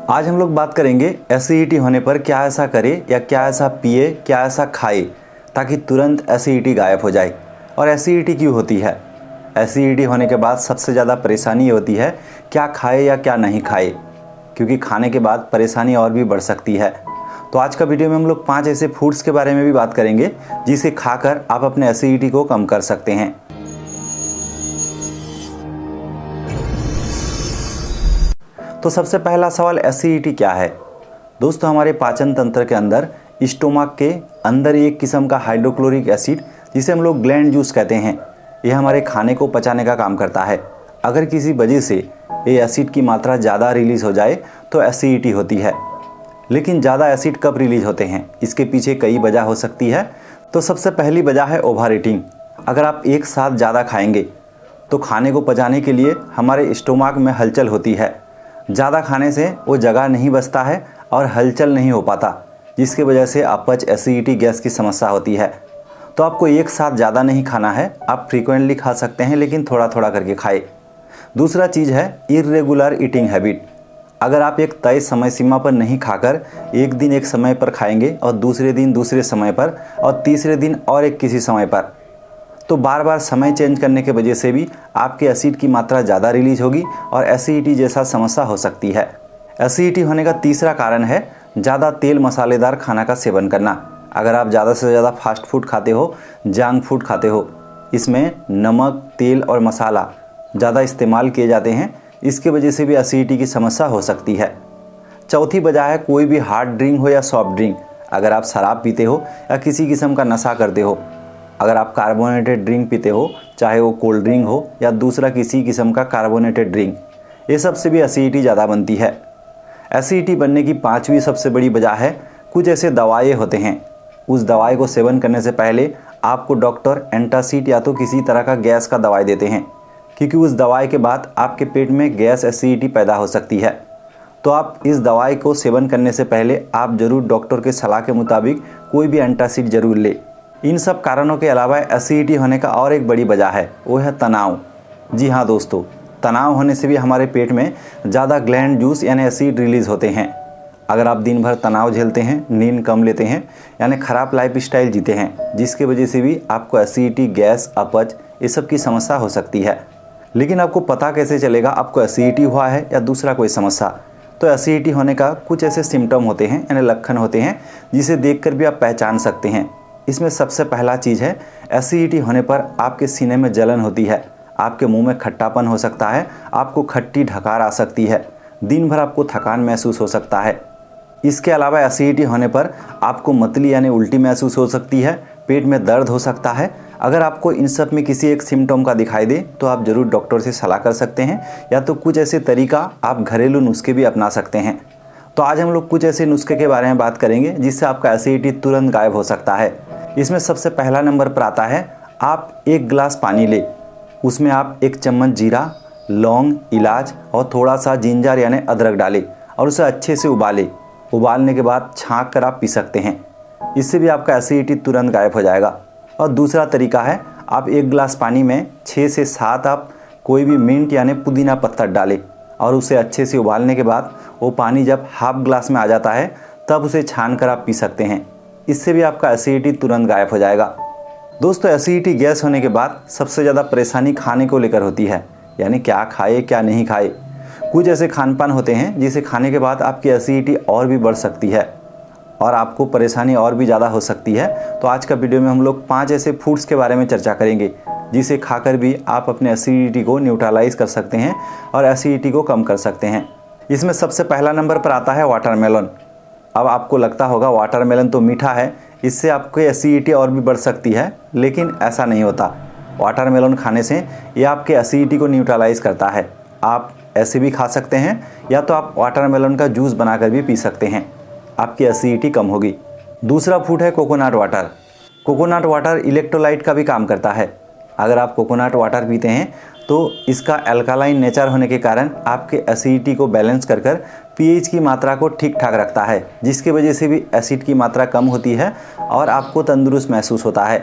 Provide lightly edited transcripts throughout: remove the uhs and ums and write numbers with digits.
आज हम लोग बात करेंगे एसिडिटी होने पर क्या ऐसा करे या क्या ऐसा पिए, क्या ऐसा खाए ताकि तुरंत एसिडिटी गायब हो जाए। और एसिडिटी क्यों होती है? एसिडिटी होने के बाद सबसे ज़्यादा परेशानी होती है क्या खाए या क्या नहीं खाए, क्योंकि खाने के बाद परेशानी और भी बढ़ सकती है। तो आज का वीडियो में हम लोग 5 ऐसे फूड्स के बारे में भी बात करेंगे जिसे खाकर आप अपने एसिडिटी को कम कर सकते हैं। तो सबसे पहला सवाल, एसिडिटी क्या है? दोस्तों, हमारे पाचन तंत्र के अंदर स्टोमक के अंदर एक किस्म का हाइड्रोक्लोरिक एसिड, जिसे हम लोग ग्लैंड जूस कहते हैं, यह हमारे खाने को पचाने का काम करता है। अगर किसी वजह से ये एसिड की मात्रा ज़्यादा रिलीज हो जाए तो एसिडिटी होती है। लेकिन ज़्यादा एसिड कब रिलीज होते हैं, इसके पीछे कई वजह हो सकती है। तो सबसे पहली वजह है ओवर ईटिंग। अगर आप एक साथ ज़्यादा खाएंगे तो खाने को पचाने के लिए हमारे स्टोमक में हलचल होती है। ज़्यादा खाने से वो जगह नहीं बचता है और हलचल नहीं हो पाता, जिसकी वजह से अपच, एसिडिटी, गैस की समस्या होती है। तो आपको एक साथ ज़्यादा नहीं खाना है, आप फ्रीक्वेंटली खा सकते हैं, लेकिन थोड़ा थोड़ा करके खाए। दूसरा चीज़ है इर्रेगुलर ईटिंग हैबिट। अगर आप एक तय समय सीमा पर नहीं खाकर एक दिन एक समय पर खाएंगे और दूसरे दिन दूसरे समय पर और तीसरे दिन और एक किसी समय पर, तो बार बार समय चेंज करने के वजह से भी आपके एसिड की मात्रा ज़्यादा रिलीज होगी और एसिडिटी जैसा समस्या हो सकती है। एसिडिटी होने का तीसरा कारण है ज़्यादा तेल मसालेदार खाना का सेवन करना। अगर आप ज़्यादा से ज़्यादा फास्ट फूड खाते हो, जंक फूड खाते हो, इसमें नमक, तेल और मसाला ज़्यादा इस्तेमाल किए जाते हैं, इसकी वजह से भी एसिडिटी की समस्या हो सकती है। चौथी वजह है कोई भी हार्ड ड्रिंक हो या सॉफ्ट ड्रिंक। अगर आप शराब पीते हो या किसी किस्म का नशा करते हो, अगर आप कार्बोनेटेड ड्रिंक पीते हो, चाहे वो कोल्ड ड्रिंक हो या दूसरा किसी किस्म का कार्बोनेटेड ड्रिंक, ये सब से भी एसिडिटी ज़्यादा बनती है। एसिडिटी बनने की 5वीं सबसे बड़ी वजह है कुछ ऐसे दवाएं होते हैं, उस दवाई को सेवन करने से पहले आपको डॉक्टर एंटासिड या तो किसी तरह का गैस का दवाई देते हैं, क्योंकि उस दवाई के बाद आपके पेट में गैस, एसिडिटी पैदा हो सकती है। तो आप इस दवाई को सेवन करने से पहले आप ज़रूर डॉक्टर के सलाह के मुताबिक कोई भी एंटासिड ज़रूर ले। इन सब कारणों के अलावा एसिडिटी होने का और एक बड़ी वजह है, वो है तनाव। जी हाँ दोस्तों, तनाव होने से भी हमारे पेट में ज़्यादा ग्लैंड जूस यानी एसिड रिलीज़ होते हैं। अगर आप दिन भर तनाव झेलते हैं, नींद कम लेते हैं, यानी ख़राब लाइफ स्टाइल जीते हैं, जिसकी वजह से भी आपको एसिडिटी, गैस, अपच, ये सब की समस्या हो सकती है। लेकिन आपको पता कैसे चलेगा आपको एसिडिटी हुआ है या दूसरा कोई समस्या? तो एसिडिटी होने का कुछ ऐसे सिम्टम होते हैं, यानी लक्षण होते हैं, जिसे देखकर भी आप पहचान सकते हैं। इसमें सबसे पहला चीज़ है एसिडिटी होने पर आपके सीने में जलन होती है, आपके मुंह में खट्टापन हो सकता है, आपको खट्टी ढकार आ सकती है, दिन भर आपको थकान महसूस हो सकता है। इसके अलावा एसिडिटी होने पर आपको मतली यानी उल्टी महसूस हो सकती है, पेट में दर्द हो सकता है। अगर आपको इन सब में किसी एक सिम्टम का दिखाई दे तो आप ज़रूर डॉक्टर से सलाह कर सकते हैं, या तो कुछ ऐसे तरीका आप घरेलू नुस्खे भी अपना सकते हैं। तो आज हम लोग कुछ ऐसे नुस्खे के बारे में बात करेंगे जिससे आपका एसिडिटी तुरंत गायब हो सकता है। इसमें सबसे पहला नंबर पर आता है, आप 1 गिलास पानी ले, उसमें आप 1 चम्मच जीरा, लौंग, इलाच और थोड़ा सा जिंजर यानी अदरक डालें और उसे अच्छे से उबालें। उबालने के बाद छाँक कर आप पी सकते हैं, इससे भी आपका एसिडिटी तुरंत गायब हो जाएगा। और दूसरा तरीका है, आप 1 गिलास पानी में 6 से 7 आप कोई भी मिंट यानी पुदीना पत्ता डालें और उसे अच्छे से उबालने के बाद वो पानी जब हाफ ग्लास में आ जाता है तब उसे छान कर आप पी सकते हैं, इससे भी आपका एसिडिटी तुरंत गायब हो जाएगा। दोस्तों, एसिडिटी गैस होने के बाद सबसे ज़्यादा परेशानी खाने को लेकर होती है, यानी क्या खाए क्या नहीं खाए। कुछ ऐसे खान पान होते हैं जिसे खाने के बाद आपकी एसिडिटी और भी बढ़ सकती है और आपको परेशानी और भी ज़्यादा हो सकती है। तो आज का वीडियो में हम लोग 5 ऐसे फूड्स के बारे में चर्चा करेंगे जिसे खाकर भी आप अपने एसिडिटी को न्यूट्रलाइज कर सकते हैं और एसिडिटी को कम कर सकते हैं। इसमें सबसे पहला नंबर पर आता है वाटरमेलन। अब आपको लगता होगा वाटरमेलन तो मीठा है, इससे आपकी एसिडिटी और भी बढ़ सकती है, लेकिन ऐसा नहीं होता। वाटरमेलन खाने से ये आपके एसिडिटी को न्यूट्रलाइज करता है। आप ऐसे भी खा सकते हैं या तो आप वाटरमेलन का जूस बनाकर भी पी सकते हैं, आपकी एसिडिटी कम होगी। दूसरा फूड है coconut water. Coconut water electrolyte का भी काम करता है। अगर आप कोकोनट वाटर पीते हैं तो इसका अल्कालाइन नेचर होने के कारण आपके एसिडिटी को बैलेंस कर कर पीएच की मात्रा को ठीक ठाक रखता है, जिसकी वजह से भी एसिड की मात्रा कम होती है और आपको तंदुरुस्त महसूस होता है।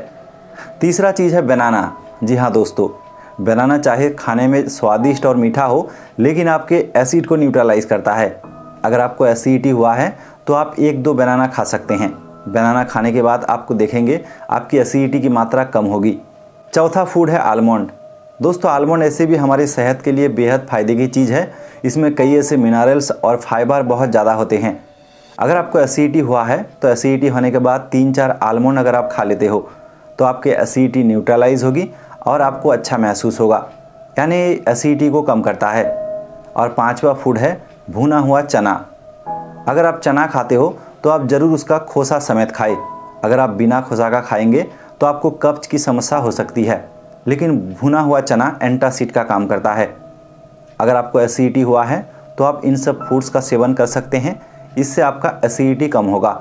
तीसरा चीज़ है बनाना। जी हाँ दोस्तों, बनाना चाहे खाने में स्वादिष्ट और मीठा हो, लेकिन आपके एसिड को न्यूट्रलाइज करता है। अगर आपको एसिडिटी हुआ है तो आप 1-2 बनाना खा सकते हैं। बनाना खाने के बाद आपको देखेंगे आपकी एसिडिटी की मात्रा कम होगी। चौथा फूड है आलमंड। दोस्तों आलमंड ऐसे भी हमारी सेहत के लिए बेहद फ़ायदे की चीज़ है। इसमें कई ऐसे मिनरल्स और फाइबर बहुत ज़्यादा होते हैं। अगर आपको एसिडिटी हुआ है तो एसिडिटी होने के बाद 3-4 आलमंड अगर आप खा लेते हो तो आपके एसिडिटी न्यूट्रलाइज होगी और आपको अच्छा महसूस होगा, यानी एसिडिटी को कम करता है। और 5वां फूड है भुना हुआ चना। अगर आप चना खाते हो तो आप ज़रूर उसका खोसा समेत खाएं। अगर आप बिना खोसा का खाएंगे तो आपको कब्ज की समस्या हो सकती है, लेकिन भुना हुआ चना एंटासिड का काम करता है। अगर आपको एसिडिटी हुआ है तो आप इन सब फूड्स का सेवन कर सकते हैं, इससे आपका एसिडिटी कम होगा।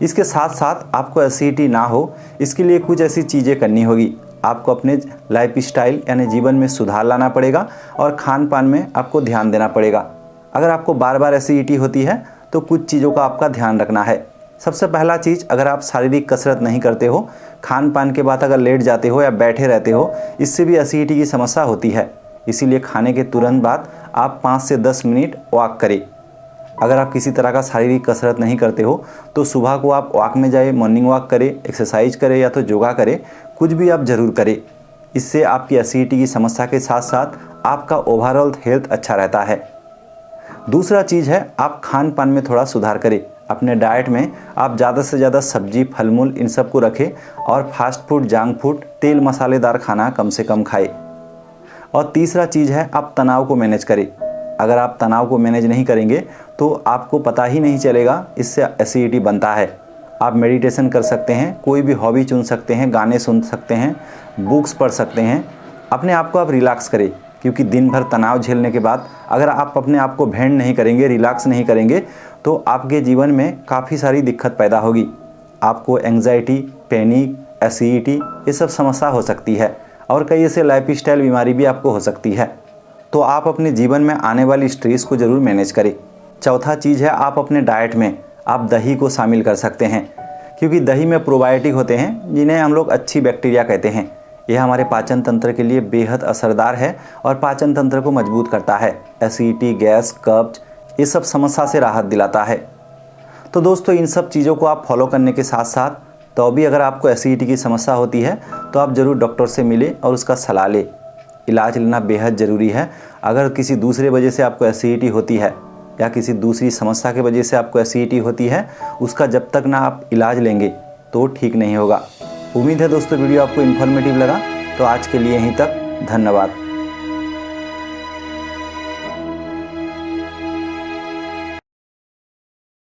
इसके साथ साथ आपको एसिडिटी ना हो इसके लिए कुछ ऐसी चीज़ें करनी होगी। आपको अपने लाइफस्टाइल यानी जीवन में सुधार लाना पड़ेगा और खान पान में आपको ध्यान देना पड़ेगा। अगर आपको बार बार एसिडिटी होती है तो कुछ चीज़ों का आपका ध्यान रखना है। सबसे पहला चीज़, अगर आप शारीरिक कसरत नहीं करते हो, खान पान के बाद अगर लेट जाते हो या बैठे रहते हो, इससे भी एसिडिटी की समस्या होती है। इसीलिए खाने के तुरंत बाद आप 5 से 10 मिनट वॉक करें। अगर आप किसी तरह का शारीरिक कसरत नहीं करते हो तो सुबह को आप वॉक में जाए, मॉर्निंग वॉक करें, एक्सरसाइज करें या तो योगा करें, कुछ भी आप ज़रूर करें। इससे आपकी एसिडिटी की समस्या के साथ साथ आपका ओवरऑल हेल्थ अच्छा रहता है। दूसरा चीज़ है आप खान पान में थोड़ा सुधार करें। अपने डाइट में आप ज़्यादा से ज़्यादा सब्जी, फल मूल इन सब को रखें और फास्ट फूड, जंक फूड, तेल मसालेदार खाना कम से कम खाएं। और तीसरा चीज़ है आप तनाव को मैनेज करें। अगर आप तनाव को मैनेज नहीं करेंगे तो आपको पता ही नहीं चलेगा इससे एसिडिटी बनता है। आप मेडिटेशन कर सकते हैं, कोई भी हॉबी चुन सकते हैं, गाने सुन सकते हैं, बुक्स पढ़ सकते हैं। अपने आप को आप रिलैक्स करें, क्योंकि दिन भर तनाव झेलने के बाद अगर आप अपने आप को बैंड नहीं करेंगे, रिलैक्स नहीं करेंगे तो आपके जीवन में काफ़ी सारी दिक्कत पैदा होगी। आपको एंग्जाइटी, पैनिक, एसिडिटी ये सब समस्या हो सकती है और कई ऐसे लाइफस्टाइल बीमारी भी आपको हो सकती है। तो आप अपने जीवन में आने वाली स्ट्रेस को ज़रूर मैनेज करें। चौथा चीज़ है आप अपने डाइट में आप दही को शामिल कर सकते हैं, क्योंकि दही में प्रोबायोटिक होते हैं जिन्हें हम लोग अच्छी बैक्टीरिया कहते हैं। यह हमारे पाचन तंत्र के लिए बेहद असरदार है और पाचन तंत्र को मजबूत करता है। एसिडिटी, गैस, कब्ज ये सब समस्या से राहत दिलाता है। तो दोस्तों इन सब चीज़ों को आप फॉलो करने के साथ साथ तो भी अगर आपको एसिडिटी की समस्या होती है तो आप ज़रूर डॉक्टर से मिलें और उसका सलाह लें। इलाज लेना बेहद ज़रूरी है। अगर किसी दूसरे वजह से आपको एसिडिटी होती है या किसी दूसरी समस्या की वजह से आपको एसिडिटी होती है, उसका जब तक ना आप इलाज लेंगे तो ठीक नहीं होगा। उम्मीद है दोस्तों वीडियो आपको इन्फॉर्मेटिव लगा। तो आज के लिए यहीं तक, धन्यवाद।